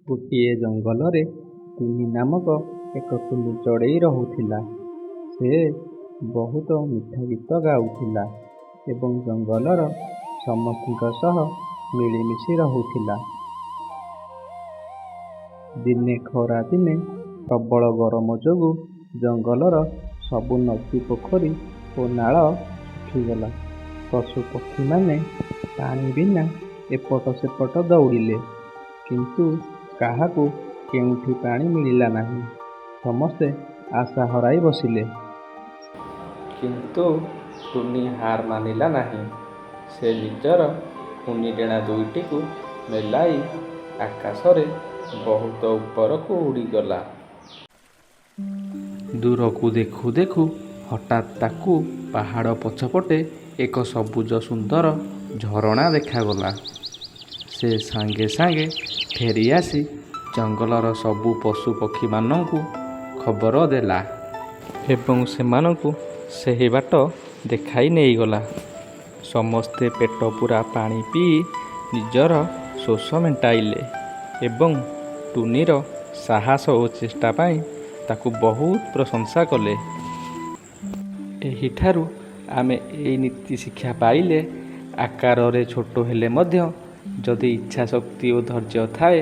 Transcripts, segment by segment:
ଗୋଟିଏ ଜଙ୍ଗଲରେ ଟୁନି ନାମକ ଏକ କୁନି ଚଢ଼େଇ ରହୁଥିଲା। ସେ ବହୁତ ମିଠା ଗୀତ ଗାଉଥିଲା ଏବଂ ଜଙ୍ଗଲର ସମସ୍ତଙ୍କ ସହ ମିଳିମିଶି ରହୁଥିଲା। ଦିନେ ଖରା ଦିନେ ପ୍ରବଳ ଗରମ ଯୋଗୁଁ ଜଙ୍ଗଲର ସବୁ ନଦୀ, ପୋଖରୀ ଓ ନାଳ ଶୁଖିଗଲା। ପଶୁ ପକ୍ଷୀମାନେ ପାଣି ବିନା ଏପଟ ସେପଟ ଦୌଡ଼ିଲେ, କିନ୍ତୁ କାହାକୁ କେଉଁଠି ପାଣି ମିଳିଲା ନାହିଁ। ସମସ୍ତେ ଆଶା ହରାଇ ବସିଲେ। କିନ୍ତୁ ଟୁନି ହାର ମାନିଲା ନାହିଁ। ସେ ନିଜର କୁନି ଡେଣା ଦୁଇଟିକୁ ମେଲାଇ ଆକାଶରେ ବହୁତ ଉପରକୁ ଉଡ଼ିଗଲା। ଦୂରକୁ ଦେଖୁ ଦେଖୁ ହଠାତ୍ ତାକୁ ପାହାଡ଼ ପଛପଟେ ଏକ ସବୁଜ ସୁନ୍ଦର ଝରଣା ଦେଖାଗଲା। ସେ ସାଙ୍ଗେ ସାଙ୍ଗେ ଫେରି ଆସି ଜଙ୍ଗଲର ସବୁ ପଶୁ ପକ୍ଷୀମାନଙ୍କୁ ଖବର ଦେଲା ଏବଂ ସେମାନଙ୍କୁ ସେହି ବାଟ ଦେଖାଇ ନେଇଗଲା। ସମସ୍ତେ ପେଟ ପୂରା ପାଣି ପିଇ ନିଜର ଶୋଷ ମେଣ୍ଟାଇଲେ ଏବଂ ଟୁନିର ସାହସ ଓ ଚେଷ୍ଟା ପାଇଁ ତାକୁ ବହୁତ ପ୍ରଶଂସା କଲେ। ଏହିଠାରୁ ଆମେ ଏହି ନୀତି ଶିକ୍ଷା ପାଇଲେ, ଆକାରରେ ଛୋଟ ହେଲେ ମଧ୍ୟ ଯଦି ଇଚ୍ଛା ଶକ୍ତି ଓ ଧୈର୍ଯ୍ୟ ଥାଏ,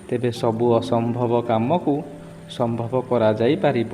ତେବେ ସବୁ ଅସମ୍ଭବ କାମକୁ ସମ୍ଭବ କରାଯାଇପାରିବ।